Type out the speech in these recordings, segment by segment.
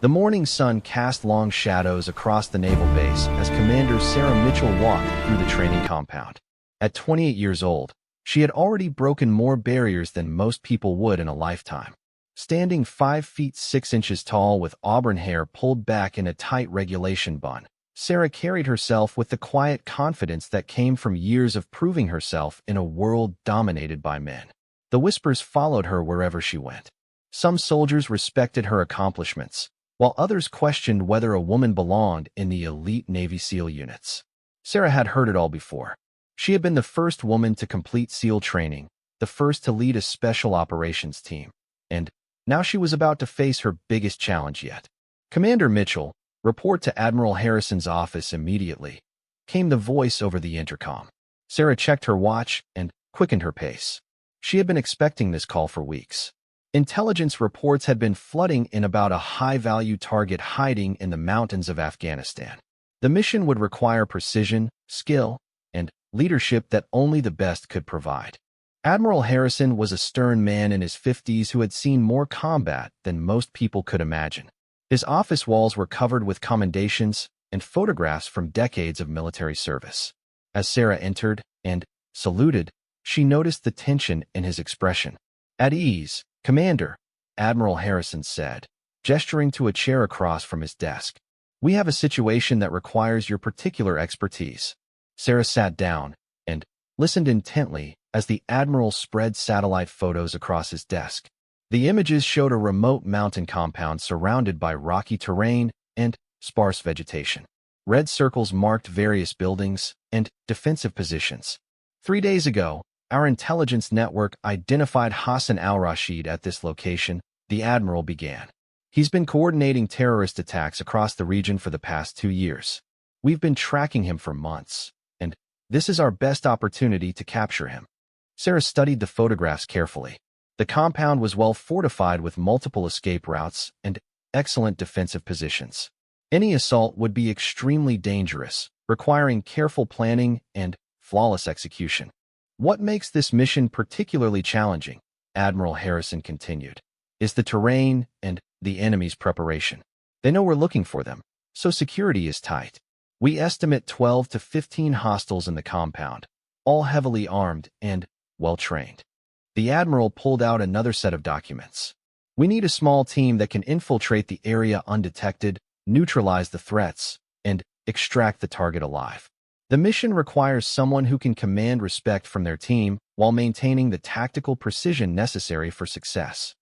The morning sun cast long shadows across the naval base as Commander Sarah Mitchell walked through the training compound. At 28 years old, she had already broken more barriers than most people would in a lifetime. Standing 5 feet 6 inches tall with auburn hair pulled back in a tight regulation bun, Sarah carried herself with the quiet confidence that came from years of proving herself in a world dominated by men. The whispers followed her wherever she went. Some soldiers respected her accomplishments, while others questioned whether a woman belonged in the elite Navy SEAL units. Sarah had heard it all before. She had been the first woman to complete SEAL training, the first to lead a special operations team, and now she was about to face her biggest challenge yet. "Commander Mitchell, report to Admiral Harrison's office immediately," came the voice over the intercom. Sarah checked her watch and quickened her pace. She had been expecting this call for weeks. Intelligence reports had been flooding in about a high-value target hiding in the mountains of Afghanistan. The mission would require precision, skill, and leadership that only the best could provide. Admiral Harrison was a stern man in his 50s who had seen more combat than most people could imagine. His office walls were covered with commendations and photographs from decades of military service. As Sarah entered and saluted, she noticed the tension in his expression. "At ease, Commander," Admiral Harrison said, gesturing to a chair across from his desk. "We have a situation that requires your particular expertise." Sarah sat down and listened intently as the Admiral spread satellite photos across his desk. The images showed a remote mountain compound surrounded by rocky terrain and sparse vegetation. Red circles marked various buildings and defensive positions. 3 days ago, our intelligence network identified Hassan al-Rashid at this location, the Admiral began. "He's been coordinating terrorist attacks across the region for the past 2 years. We've been tracking him for months, and this is our best opportunity to capture him." Sarah studied the photographs carefully. The compound was well fortified with multiple escape routes and excellent defensive positions. Any assault would be extremely dangerous, requiring careful planning and flawless execution. "What makes this mission particularly challenging," Admiral Harrison continued, "is the terrain and the enemy's preparation. They know we're looking for them, so security is tight. We estimate 12 to 15 hostiles in the compound, all heavily armed and well-trained." The Admiral pulled out another set of documents. "We need a small team that can infiltrate the area undetected, neutralize the threats, and extract the target alive. The mission requires someone who can command respect from their team while maintaining the tactical precision necessary for success."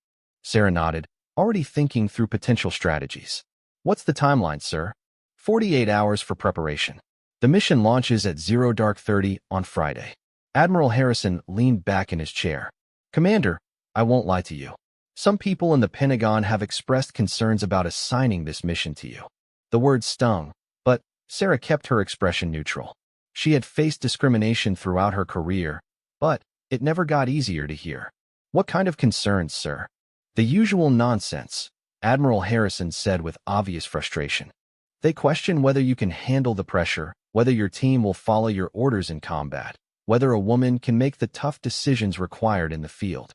Sarah nodded, already thinking through potential strategies. "What's the timeline, sir?" 48 hours for preparation. The mission launches at 00:30 on Friday." Admiral Harrison leaned back in his chair. "Commander, I won't lie to you. Some people in the Pentagon have expressed concerns about assigning this mission to you." The word stung, but Sarah kept her expression neutral. She had faced discrimination throughout her career, but it never got easier to hear. "What kind of concerns, sir?" "The usual nonsense," Admiral Harrison said with obvious frustration. "They question whether you can handle the pressure, whether your team will follow your orders in combat, whether a woman can make the tough decisions required in the field."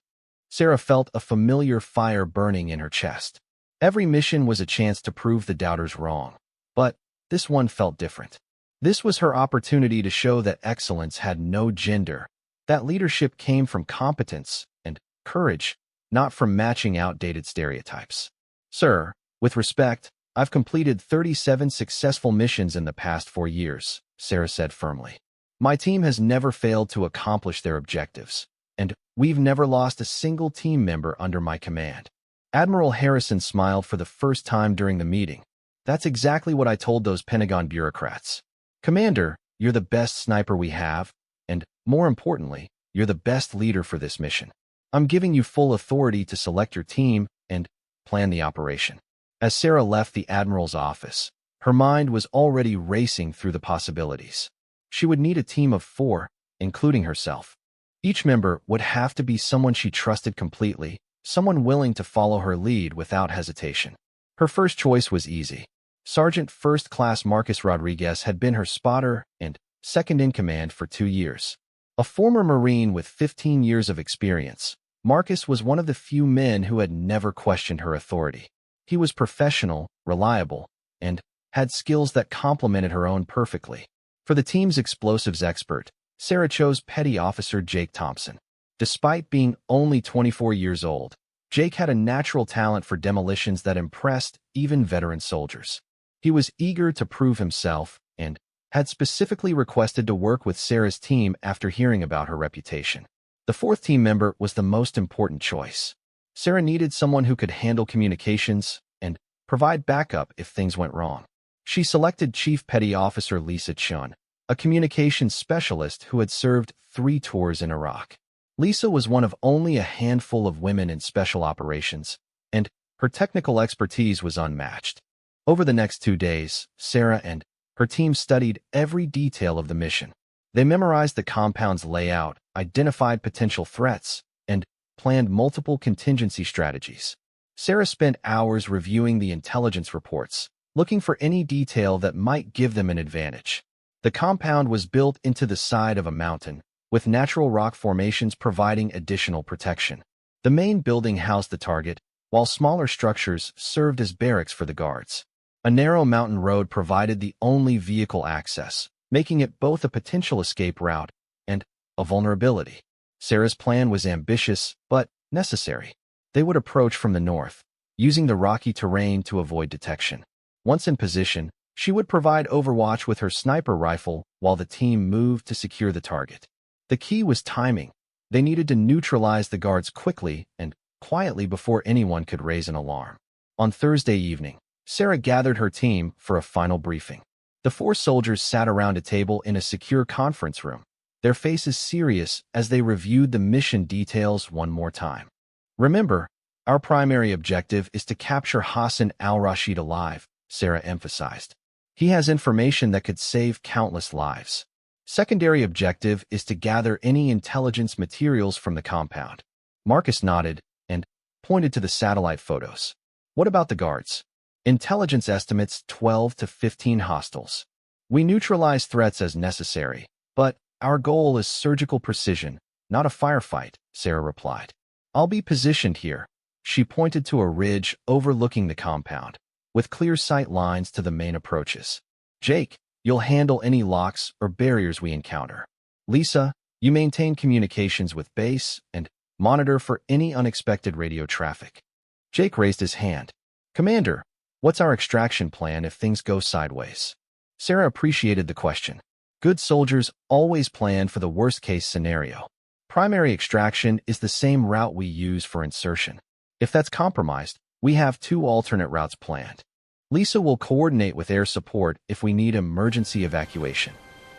Sarah felt a familiar fire burning in her chest. Every mission was a chance to prove the doubters wrong, but this one felt different. This was her opportunity to show that excellence had no gender, that leadership came from competence and courage, not from matching outdated stereotypes. "Sir, with respect, I've completed 37 successful missions in the past 4 years," Sarah said firmly. "My team has never failed to accomplish their objectives, and we've never lost a single team member under my command." Admiral Harrison smiled for the first time during the meeting. "That's exactly what I told those Pentagon bureaucrats. Commander, you're the best sniper we have, and more importantly, you're the best leader for this mission. I'm giving you full authority to select your team and plan the operation." As Sarah left the Admiral's office, her mind was already racing through the possibilities. She would need a team of 4, including herself. Each member would have to be someone she trusted completely, someone willing to follow her lead without hesitation. Her first choice was easy. Sergeant First Class Marcus Rodriguez had been her spotter and second-in-command for 2 years. A former Marine with 15 years of experience, Marcus was one of the few men who had never questioned her authority. He was professional, reliable, and had skills that complemented her own perfectly. For the team's explosives expert, Sarah chose Petty Officer Jake Thompson. Despite being only 24 years old, Jake had a natural talent for demolitions that impressed even veteran soldiers. He was eager to prove himself and had specifically requested to work with Sarah's team after hearing about her reputation. The fourth team member was the most important choice. Sarah needed someone who could handle communications and provide backup if things went wrong. She selected Chief Petty Officer Lisa Chun, a communications specialist who had served 3 tours in Iraq. Lisa was one of only a handful of women in special operations, and her technical expertise was unmatched. Over the next 2 days, Sarah and her team studied every detail of the mission. They memorized the compound's layout, identified potential threats, and planned multiple contingency strategies. Sarah spent hours reviewing the intelligence reports, looking for any detail that might give them an advantage. The compound was built into the side of a mountain, with natural rock formations providing additional protection. The main building housed the target, while smaller structures served as barracks for the guards. A narrow mountain road provided the only vehicle access, making it both a potential escape route and a vulnerability. Sarah's plan was ambitious, but necessary. They would approach from the north, using the rocky terrain to avoid detection. Once in position, she would provide overwatch with her sniper rifle while the team moved to secure the target. The key was timing. They needed to neutralize the guards quickly and quietly before anyone could raise an alarm. On Thursday evening, Sarah gathered her team for a final briefing. The 4 soldiers sat around a table in a secure conference room, their faces serious as they reviewed the mission details one more time. "Remember, our primary objective is to capture Hassan al-Rashid alive," Sarah emphasized. "He has information that could save countless lives. Secondary objective is to gather any intelligence materials from the compound." Marcus nodded and pointed to the satellite photos. "What about the guards?" "Intelligence estimates 12 to 15 hostiles. We neutralize threats as necessary, but our goal is surgical precision, not a firefight," Sarah replied. "I'll be positioned here." She pointed to a ridge overlooking the compound, with clear sight lines to the main approaches. "Jake, you'll handle any locks or barriers we encounter. Lisa, you maintain communications with base and monitor for any unexpected radio traffic." Jake raised his hand. "Commander, what's our extraction plan if things go sideways?" Sarah appreciated the question. Good soldiers always plan for the worst-case scenario. Primary extraction is the same route we use for insertion. If that's compromised, we have 2 alternate routes planned. Lisa will coordinate with air support if we need emergency evacuation.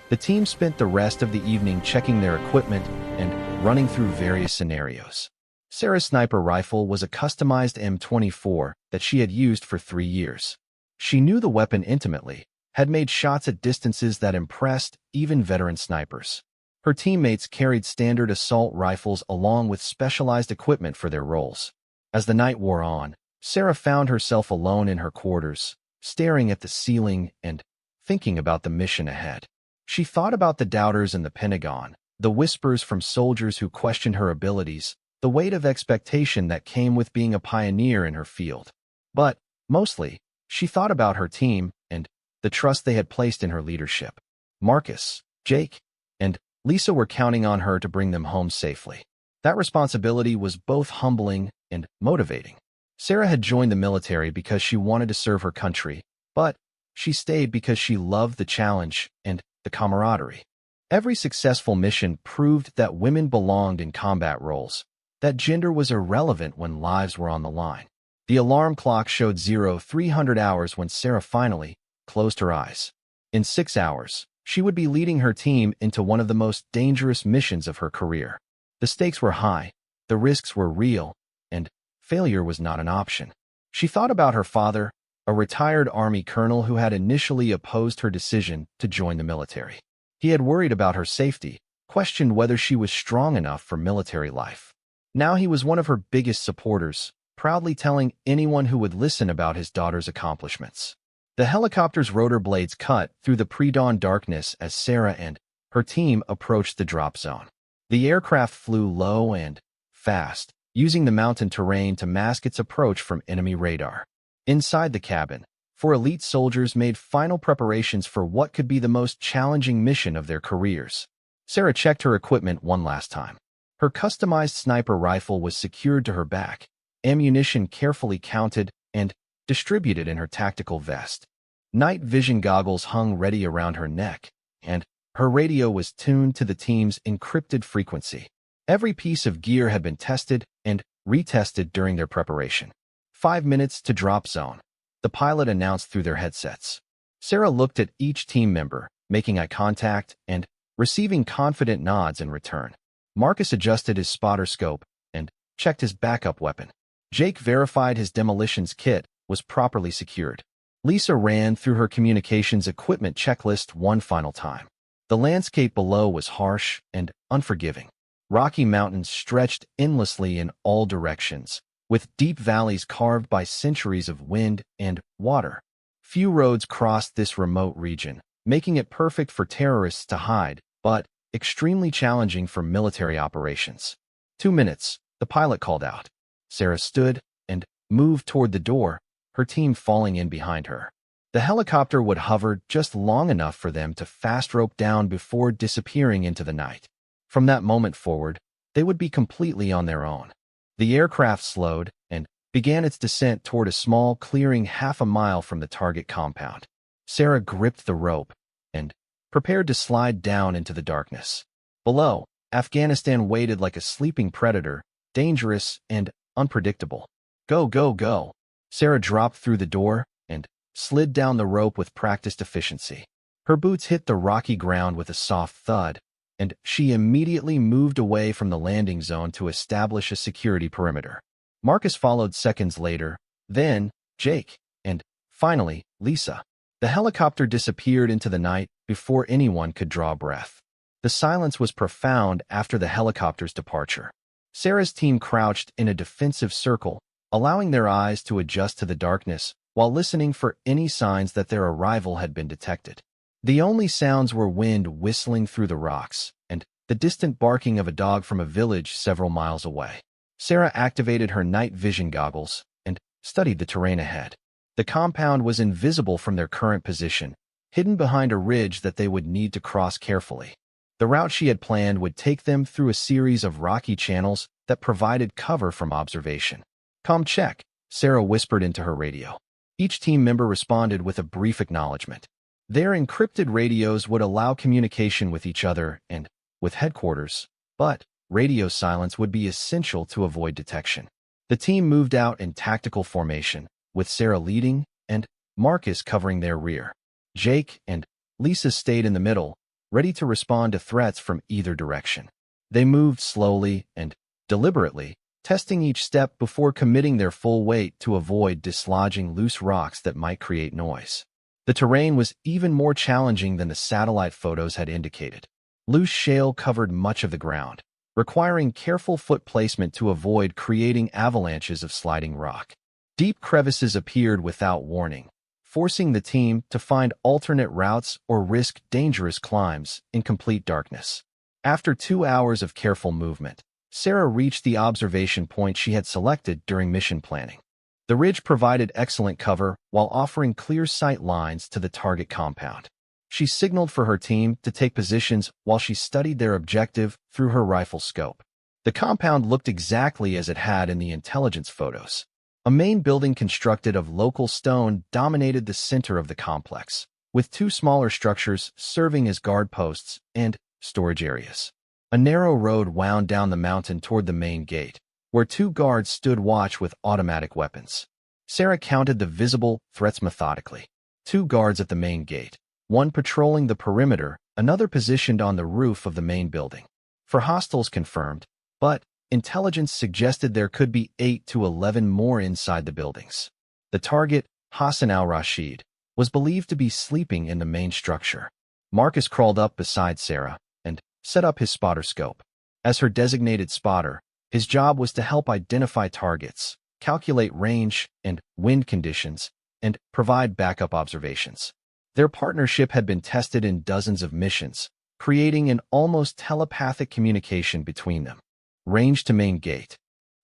The team spent the rest of the evening checking their equipment and running through various scenarios. Sarah's sniper rifle was a customized M24 that she had used for 3 years. She knew the weapon intimately, had made shots at distances that impressed even veteran snipers. Her teammates carried standard assault rifles along with specialized equipment for their roles. As the night wore on, Sarah found herself alone in her quarters, staring at the ceiling and thinking about the mission ahead. She thought about the doubters in the Pentagon, the whispers from soldiers who questioned her abilities, the weight of expectation that came with being a pioneer in her field. But, mostly, she thought about her team and the trust they had placed in her leadership. Marcus, Jake, and Lisa were counting on her to bring them home safely. That responsibility was both humbling and motivating. Sarah had joined the military because she wanted to serve her country, but she stayed because she loved the challenge and the camaraderie. Every successful mission proved that women belonged in combat roles, that gender was irrelevant when lives were on the line. The alarm clock showed 0300 hours when Sarah finally closed her eyes. In 6 hours, she would be leading her team into one of the most dangerous missions of her career. The stakes were high, the risks were real, and failure was not an option. She thought about her father, a retired Army colonel who had initially opposed her decision to join the military. He had worried about her safety, questioned whether she was strong enough for military life. Now he was one of her biggest supporters, proudly telling anyone who would listen about his daughter's accomplishments. The helicopter's rotor blades cut through the pre-dawn darkness as Sarah and her team approached the drop zone. The aircraft flew low and fast, using the mountain terrain to mask its approach from enemy radar. Inside the cabin, four elite soldiers made final preparations for what could be the most challenging mission of their careers. Sarah checked her equipment one last time. Her customized sniper rifle was secured to her back, ammunition carefully counted and distributed in her tactical vest. Night vision goggles hung ready around her neck, and her radio was tuned to the team's encrypted frequency. Every piece of gear had been tested and retested during their preparation. 5 minutes to drop zone, the pilot announced through their headsets. Sarah looked at each team member, making eye contact and receiving confident nods in return. Marcus adjusted his spotter scope and checked his backup weapon. Jake verified his demolitions kit was properly secured. Lisa ran through her communications equipment checklist one final time. The landscape below was harsh and unforgiving. Rocky mountains stretched endlessly in all directions, with deep valleys carved by centuries of wind and water. Few roads crossed this remote region, making it perfect for terrorists to hide, but extremely challenging for military operations. 2 minutes, the pilot called out. Sarah stood and moved toward the door, her team falling in behind her. The helicopter would hover just long enough for them to fast rope down before disappearing into the night. From that moment forward, they would be completely on their own. The aircraft slowed and began its descent toward a small clearing half a mile from the target compound. Sarah gripped the rope and prepared to slide down into the darkness. Below, Afghanistan waited like a sleeping predator, dangerous and unpredictable. Go, go, go. Sarah dropped through the door and slid down the rope with practiced efficiency. Her boots hit the rocky ground with a soft thud, and she immediately moved away from the landing zone to establish a security perimeter. Marcus followed seconds later, then Jake, and finally Lisa. The helicopter disappeared into the night before anyone could draw breath. The silence was profound after the helicopter's departure. Sarah's team crouched in a defensive circle, allowing their eyes to adjust to the darkness while listening for any signs that their arrival had been detected. The only sounds were wind whistling through the rocks and the distant barking of a dog from a village several miles away. Sarah activated her night vision goggles and studied the terrain ahead. The compound was invisible from their current position, hidden behind a ridge that they would need to cross carefully. The route she had planned would take them through a series of rocky channels that provided cover from observation. "Com check," Sarah whispered into her radio. Each team member responded with a brief acknowledgement. Their encrypted radios would allow communication with each other and with headquarters, but radio silence would be essential to avoid detection. The team moved out in tactical formation, with Sarah leading and Marcus covering their rear. Jake and Lisa stayed in the middle, ready to respond to threats from either direction. They moved slowly and deliberately, testing each step before committing their full weight to avoid dislodging loose rocks that might create noise. The terrain was even more challenging than the satellite photos had indicated. Loose shale covered much of the ground, requiring careful foot placement to avoid creating avalanches of sliding rock. Deep crevices appeared without warning, forcing the team to find alternate routes or risk dangerous climbs in complete darkness. After 2 hours of careful movement, Sarah reached the observation point she had selected during mission planning. The ridge provided excellent cover while offering clear sight lines to the target compound. She signaled for her team to take positions while she studied their objective through her rifle scope. The compound looked exactly as it had in the intelligence photos. A main building constructed of local stone dominated the center of the complex, with 2 smaller structures serving as guard posts and storage areas. A narrow road wound down the mountain toward the main gate, where 2 guards stood watch with automatic weapons. Sarah counted the visible threats methodically. 2 guards at the main gate, one patrolling the perimeter, another positioned on the roof of the main building. For hostiles confirmed, but intelligence suggested there could be 8 to 11 more inside the buildings. The target, Hassan al-Rashid, was believed to be sleeping in the main structure. Marcus crawled up beside Sarah and set up his spotter scope. As her designated spotter, his job was to help identify targets, calculate range and wind conditions, and provide backup observations. Their partnership had been tested in dozens of missions, creating an almost telepathic communication between them. "Range to main gate,"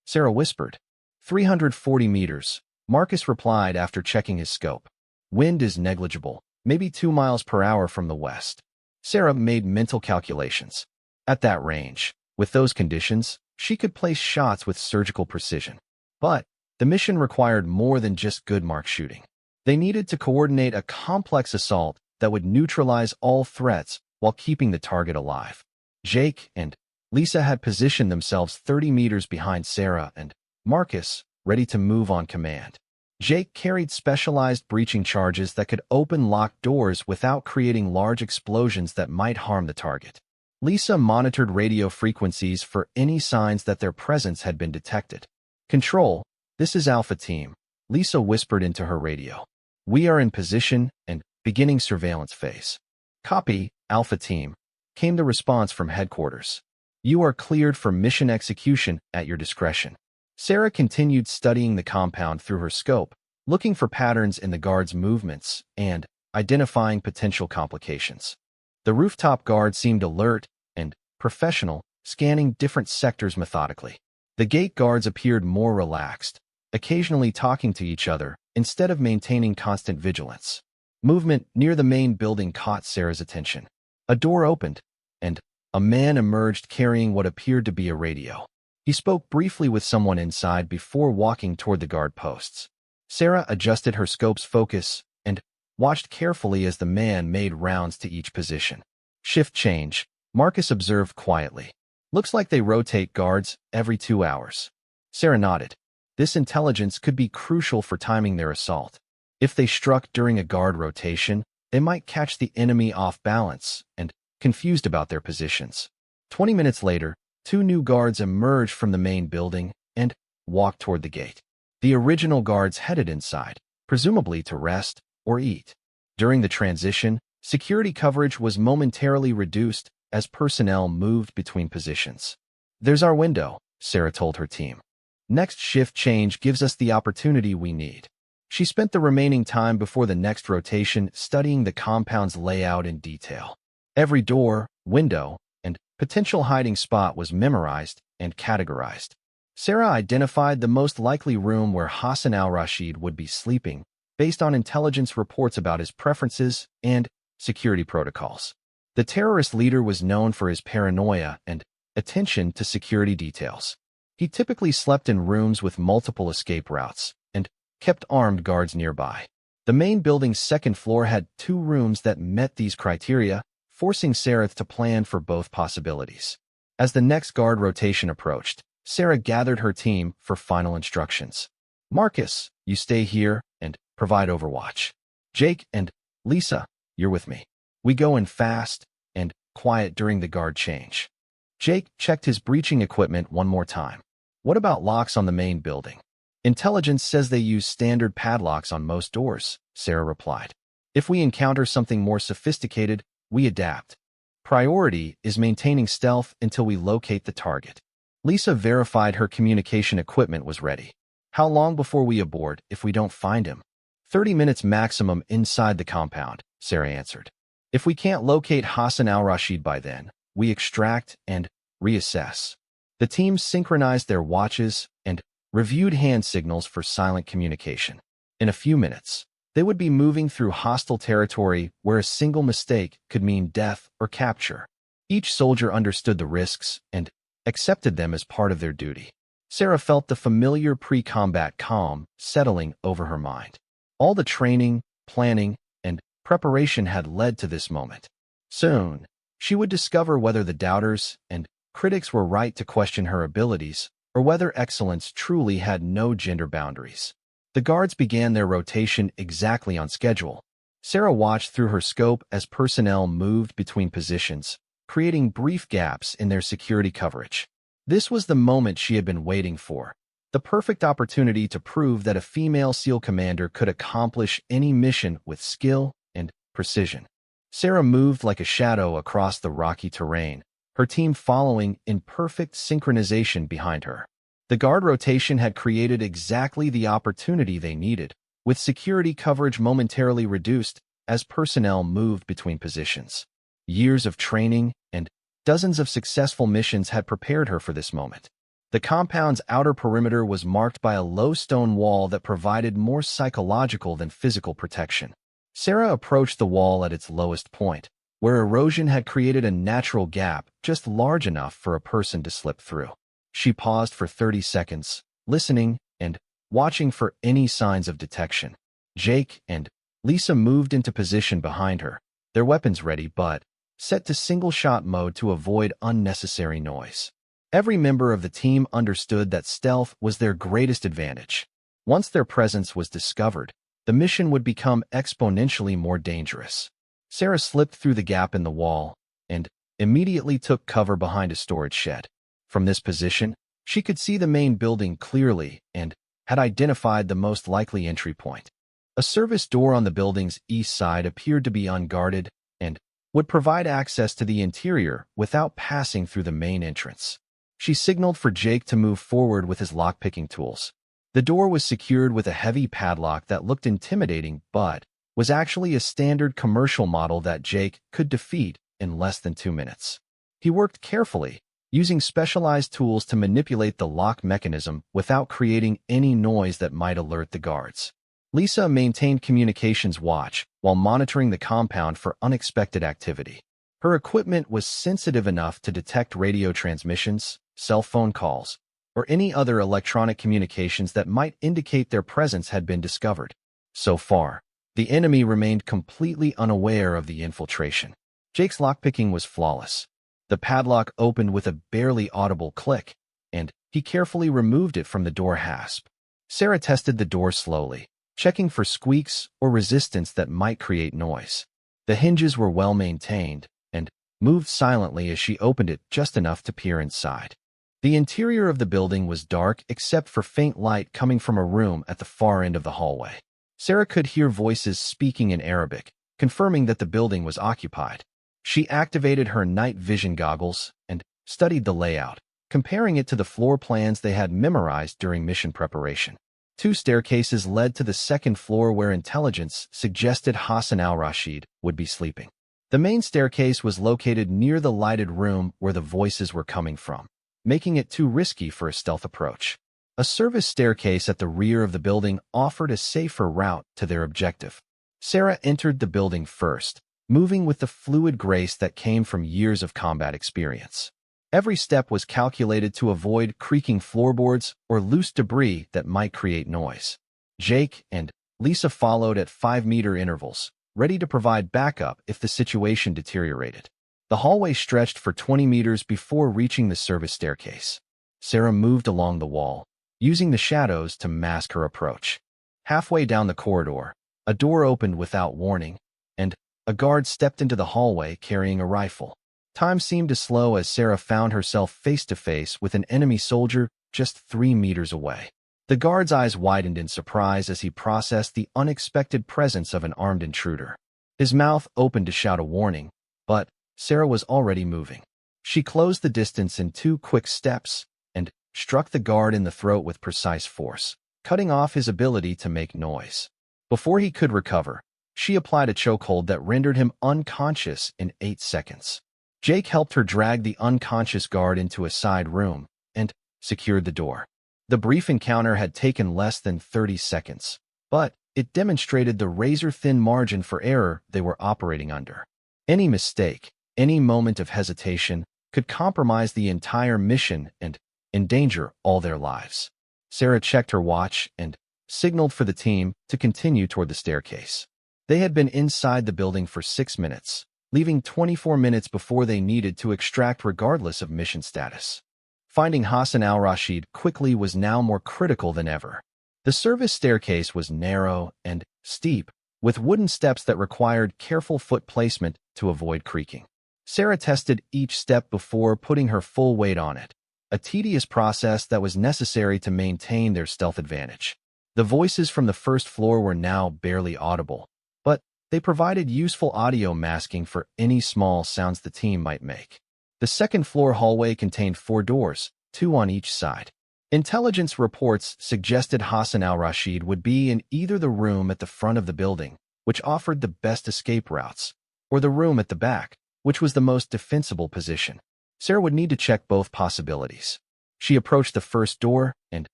Sarah whispered. 340 meters, Marcus replied after checking his scope. Wind is negligible, maybe 2 miles per hour from the west. Sarah made mental calculations. At that range, with those conditions, she could place shots with surgical precision. But the mission required more than just good mark shooting. They needed to coordinate a complex assault that would neutralize all threats while keeping the target alive. Jake and Lisa had positioned themselves 30 meters behind Sarah and Marcus, ready to move on command. Jake carried specialized breaching charges that could open locked doors without creating large explosions that might harm the target. Lisa monitored radio frequencies for any signs that their presence had been detected. "Control, this is Alpha Team," Lisa whispered into her radio. "We are in position and beginning surveillance phase." "Copy, Alpha Team," came the response from headquarters. "You are cleared for mission execution at your discretion." Sarah continued studying the compound through her scope, looking for patterns in the guards' movements and identifying potential complications. The rooftop guard seemed alert and professional, scanning different sectors methodically. The gate guards appeared more relaxed, occasionally talking to each other instead of maintaining constant vigilance. Movement near the main building caught Sarah's attention. A door opened, and a man emerged carrying what appeared to be a radio. He spoke briefly with someone inside before walking toward the guard posts. Sarah adjusted her scope's focus and watched carefully as the man made rounds to each position. "Shift change," Marcus observed quietly. "Looks like they rotate guards every 2 hours." Sarah nodded. This intelligence could be crucial for timing their assault. If they struck during a guard rotation, they might catch the enemy off balance and confused about their positions. 20 minutes later, 2 new guards emerged from the main building and walked toward the gate. The original guards headed inside, presumably to rest or eat. During the transition, security coverage was momentarily reduced as personnel moved between positions. "There's our window," Sarah told her team. "Next shift change gives us the opportunity we need." She spent the remaining time before the next rotation studying the compound's layout in detail. Every door, window, and potential hiding spot was memorized and categorized. Sarah identified the most likely room where Hassan al-Rashid would be sleeping, based on intelligence reports about his preferences and security protocols. The terrorist leader was known for his paranoia and attention to security details. He typically slept in rooms with multiple escape routes and kept armed guards nearby. The main building's second floor had 2 rooms that met these criteria, forcing Sarah to plan for both possibilities. As the next guard rotation approached, Sarah gathered her team for final instructions. "Marcus, you stay here and provide overwatch. Jake and Lisa, you're with me. We go in fast and quiet during the guard change." Jake checked his breaching equipment one more time. "What about locks on the main building?" "Intelligence says they use standard padlocks on most doors," Sarah replied. "If we encounter something more sophisticated, we adapt. Priority is maintaining stealth until we locate the target." Lisa verified her communication equipment was ready. "How long before we aboard if we don't find him?" 30 minutes maximum inside the compound," Sarah answered. "If we can't locate Hassan al-Rashid by then, we extract and reassess." The teams synchronized their watches and reviewed hand signals for silent communication. In a few minutes, they would be moving through hostile territory where a single mistake could mean death or capture. Each soldier understood the risks and accepted them as part of their duty. Sarah felt the familiar pre-combat calm settling over her mind. All the training, planning, and preparation had led to this moment. Soon, she would discover whether the doubters and critics were right to question her abilities or whether excellence truly had no gender boundaries. The guards began their rotation exactly on schedule. Sarah watched through her scope as personnel moved between positions, creating brief gaps in their security coverage. This was the moment she had been waiting for, the perfect opportunity to prove that a female SEAL commander could accomplish any mission with skill and precision. Sarah moved like a shadow across the rocky terrain, her team following in perfect synchronization behind her. The guard rotation had created exactly the opportunity they needed, with security coverage momentarily reduced as personnel moved between positions. Years of training and dozens of successful missions had prepared her for this moment. The compound's outer perimeter was marked by a low stone wall that provided more psychological than physical protection. Sarah approached the wall at its lowest point, where erosion had created a natural gap just large enough for a person to slip through. She paused for 30 seconds, listening and watching for any signs of detection. Jake and Lisa moved into position behind her, their weapons ready but set to single-shot mode to avoid unnecessary noise. Every member of the team understood that stealth was their greatest advantage. Once their presence was discovered, the mission would become exponentially more dangerous. Sarah slipped through the gap in the wall and immediately took cover behind a storage shed. From this position, she could see the main building clearly and had identified the most likely entry point. A service door on the building's east side appeared to be unguarded and would provide access to the interior without passing through the main entrance. She signaled for Jake to move forward with his lockpicking tools. The door was secured with a heavy padlock that looked intimidating but was actually a standard commercial model that Jake could defeat in less than 2 minutes. He worked carefully, using specialized tools to manipulate the lock mechanism without creating any noise that might alert the guards. Lisa maintained communications watch while monitoring the compound for unexpected activity. Her equipment was sensitive enough to detect radio transmissions, cell phone calls, or any other electronic communications that might indicate their presence had been discovered. So far, the enemy remained completely unaware of the infiltration. Jake's lockpicking was flawless. The padlock opened with a barely audible click, and he carefully removed it from the door hasp. Sarah tested the door slowly, checking for squeaks or resistance that might create noise. The hinges were well maintained and moved silently as she opened it just enough to peer inside. The interior of the building was dark except for faint light coming from a room at the far end of the hallway. Sarah could hear voices speaking in Arabic, confirming that the building was occupied. She activated her night vision goggles and studied the layout, comparing it to the floor plans they had memorized during mission preparation. 2 staircases led to the second floor where intelligence suggested Hassan al-Rashid would be sleeping. The main staircase was located near the lighted room where the voices were coming from, making it too risky for a stealth approach. A service staircase at the rear of the building offered a safer route to their objective. Sarah entered the building first, moving with the fluid grace that came from years of combat experience. Every step was calculated to avoid creaking floorboards or loose debris that might create noise. Jake and Lisa followed at 5-meter intervals, ready to provide backup if the situation deteriorated. The hallway stretched for 20 meters before reaching the service staircase. Sarah moved along the wall, using the shadows to mask her approach. Halfway down the corridor, a door opened without warning, and a guard stepped into the hallway carrying a rifle. Time seemed to slow as Sarah found herself face-to-face with an enemy soldier just 3 meters away. The guard's eyes widened in surprise as he processed the unexpected presence of an armed intruder. His mouth opened to shout a warning, but Sarah was already moving. She closed the distance in 2 quick steps and struck the guard in the throat with precise force, cutting off his ability to make noise. Before he could recover, she applied a chokehold that rendered him unconscious in 8 seconds. Jake helped her drag the unconscious guard into a side room and secured the door. The brief encounter had taken less than 30 seconds, but it demonstrated the razor-thin margin for error they were operating under. Any mistake, any moment of hesitation, could compromise the entire mission and endanger all their lives. Sarah checked her watch and signaled for the team to continue toward the staircase. They had been inside the building for 6 minutes, leaving 24 minutes before they needed to extract regardless of mission status. Finding Hassan al-Rashid quickly was now more critical than ever. The service staircase was narrow and steep, with wooden steps that required careful foot placement to avoid creaking. Sarah tested each step before putting her full weight on it, a tedious process that was necessary to maintain their stealth advantage. The voices from the first floor were now barely audible, but they provided useful audio masking for any small sounds the team might make. The second floor hallway contained 4 doors, 2 on each side. Intelligence reports suggested Hassan al-Rashid would be in either the room at the front of the building, which offered the best escape routes, or the room at the back, which was the most defensible position. Sarah would need to check both possibilities. She approached the first door and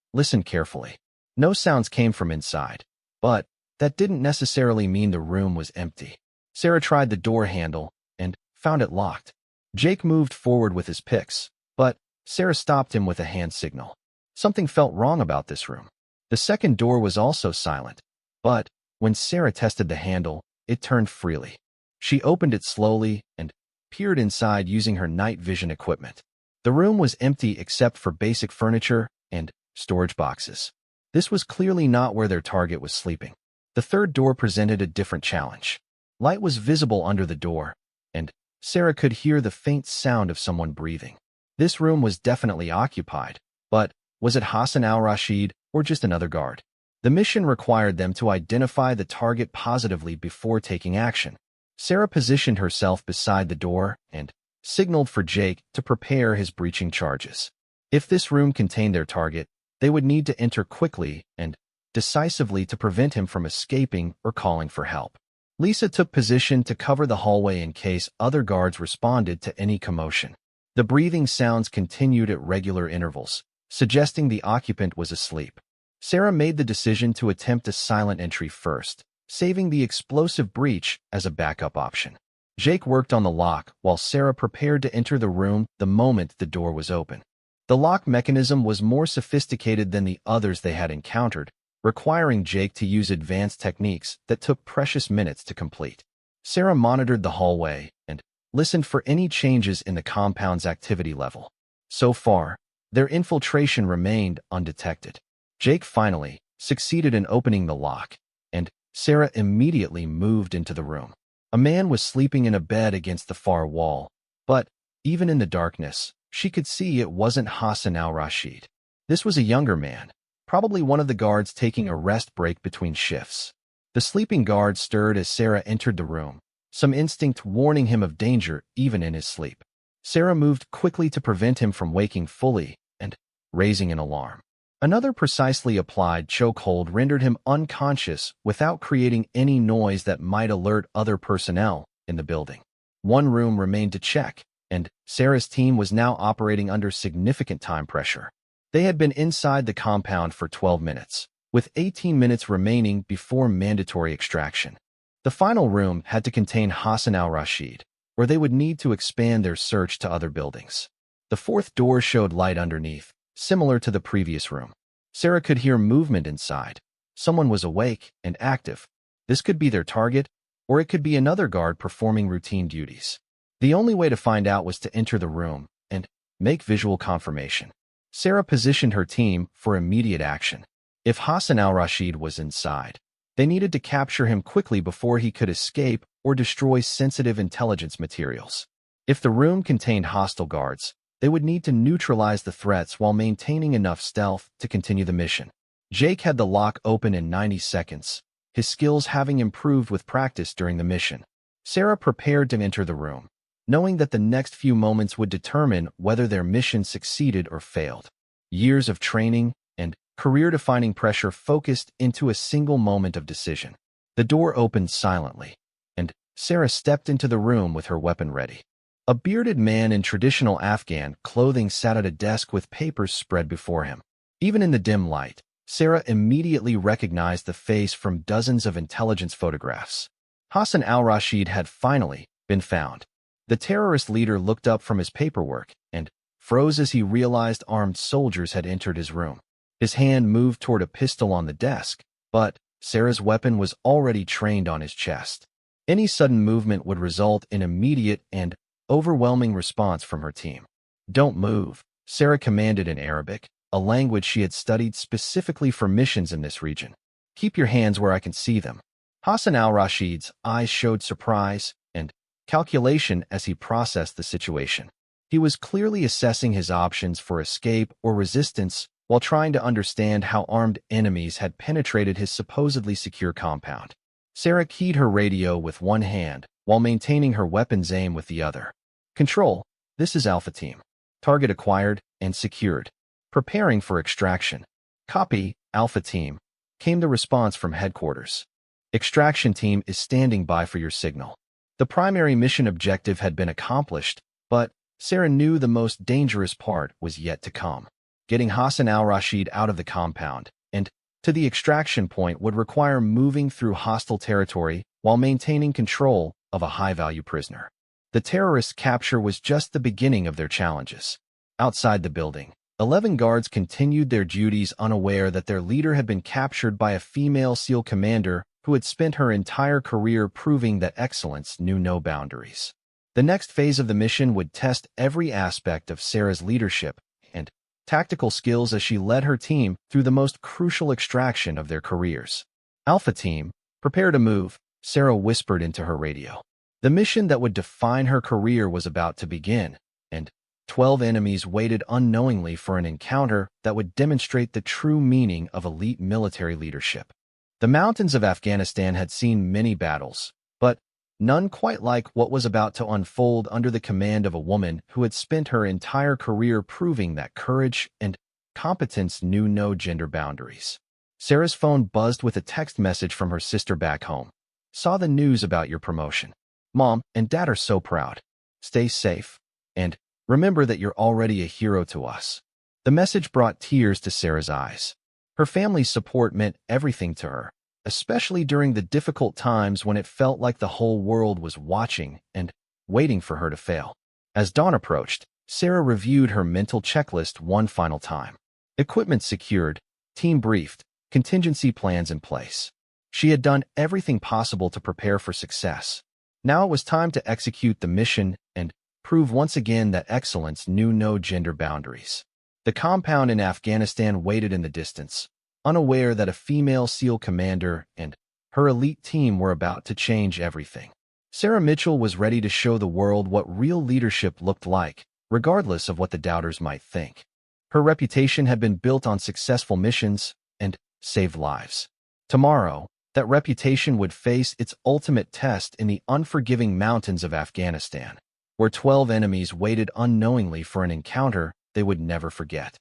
listened carefully. No sounds came from inside, but that didn't necessarily mean the room was empty. Sarah tried the door handle and found it locked. Jake moved forward with his picks, but Sarah stopped him with a hand signal. Something felt wrong about this room. The second door was also silent, but when Sarah tested the handle, it turned freely. She opened it slowly and peered inside using her night vision equipment. The room was empty except for basic furniture and storage boxes. This was clearly not where their target was sleeping. The third door presented a different challenge. Light was visible under the door, and Sarah could hear the faint sound of someone breathing. This room was definitely occupied, but was it Hassan al-Rashid or just another guard? The mission required them to identify the target positively before taking action. Sarah positioned herself beside the door and signaled for Jake to prepare his breaching charges. If this room contained their target, they would need to enter quickly and decisively to prevent him from escaping or calling for help. Lisa took position to cover the hallway in case other guards responded to any commotion. The breathing sounds continued at regular intervals, suggesting the occupant was asleep. Sarah made the decision to attempt a silent entry first, saving the explosive breach as a backup option. Jake worked on the lock while Sarah prepared to enter the room the moment the door was open. The lock mechanism was more sophisticated than the others they had encountered, requiring Jake to use advanced techniques that took precious minutes to complete. Sarah monitored the hallway and listened for any changes in the compound's activity level. So far, their infiltration remained undetected. Jake finally succeeded in opening the lock, and Sarah immediately moved into the room. A man was sleeping in a bed against the far wall, but even in the darkness, she could see it wasn't Hassan al-Rashid. This was a younger man, probably one of the guards taking a rest break between shifts. The sleeping guard stirred as Sarah entered the room, some instinct warning him of danger even in his sleep. Sarah moved quickly to prevent him from waking fully and raising an alarm. Another precisely applied chokehold rendered him unconscious without creating any noise that might alert other personnel in the building. One room remained to check, and Sarah's team was now operating under significant time pressure. They had been inside the compound for 12 minutes, with 18 minutes remaining before mandatory extraction. The final room had to contain Hassan al-Rashid, or they would need to expand their search to other buildings. The fourth door showed light underneath, similar to the previous room. Sarah could hear movement inside. Someone was awake and active. This could be their target, or it could be another guard performing routine duties. The only way to find out was to enter the room and make visual confirmation. Sarah positioned her team for immediate action. If Hassan al-Rashid was inside, they needed to capture him quickly before he could escape or destroy sensitive intelligence materials. If the room contained hostile guards, they would need to neutralize the threats while maintaining enough stealth to continue the mission. Jake had the lock open in 90 seconds, his skills having improved with practice during the mission. Sarah prepared to enter the room, knowing that the next few moments would determine whether their mission succeeded or failed. Years of training and career-defining pressure focused into a single moment of decision. The door opened silently, and Sarah stepped into the room with her weapon ready. A bearded man in traditional Afghan clothing sat at a desk with papers spread before him. Even in the dim light, Sarah immediately recognized the face from dozens of intelligence photographs. Hassan al-Rashid had finally been found. The terrorist leader looked up from his paperwork and froze as he realized armed soldiers had entered his room. His hand moved toward a pistol on the desk, but Sarah's weapon was already trained on his chest. Any sudden movement would result in immediate and overwhelming response from her team. "Don't move," Sarah commanded in Arabic, a language she had studied specifically for missions in this region. "Keep your hands where I can see them." Hassan al-Rashid's eyes showed surprise and calculation as he processed the situation. He was clearly assessing his options for escape or resistance while trying to understand how armed enemies had penetrated his supposedly secure compound. Sarah keyed her radio with one hand while maintaining her weapon's aim with the other. "Control, this is Alpha Team. Target acquired and secured. Preparing for extraction." "Copy, Alpha Team," came the response from headquarters. "Extraction Team is standing by for your signal." The primary mission objective had been accomplished, but Sarah knew the most dangerous part was yet to come. Getting Hassan al-Rashid out of the compound and to the extraction point would require moving through hostile territory while maintaining control of a high-value prisoner. The terrorists' capture was just the beginning of their challenges. Outside the building, 11 guards continued their duties unaware that their leader had been captured by a female SEAL commander who had spent her entire career proving that excellence knew no boundaries. The next phase of the mission would test every aspect of Sarah's leadership and tactical skills as she led her team through the most crucial extraction of their careers. Alpha Team, prepare to move, Sarah whispered into her radio. The mission that would define her career was about to begin, and 12 enemies waited unknowingly for an encounter that would demonstrate the true meaning of elite military leadership. The mountains of Afghanistan had seen many battles, but none quite like what was about to unfold under the command of a woman who had spent her entire career proving that courage and competence knew no gender boundaries. Sarah's phone buzzed with a text message from her sister back home. Saw the news about your promotion. Mom and Dad are so proud. Stay safe, and remember that you're already a hero to us. The message brought tears to Sarah's eyes. Her family's support meant everything to her, especially during the difficult times when it felt like the whole world was watching and waiting for her to fail. As dawn approached, Sarah reviewed her mental checklist one final time. Equipment secured, team briefed, contingency plans in place. She had done everything possible to prepare for success. Now it was time to execute the mission and prove once again that excellence knew no gender boundaries. The compound in Afghanistan waited in the distance, unaware that a female SEAL commander and her elite team were about to change everything. Sarah Mitchell was ready to show the world what real leadership looked like, regardless of what the doubters might think. Her reputation had been built on successful missions and saved lives. Tomorrow, that reputation would face its ultimate test in the unforgiving mountains of Afghanistan, where 12 enemies waited unknowingly for an encounter they would never forget.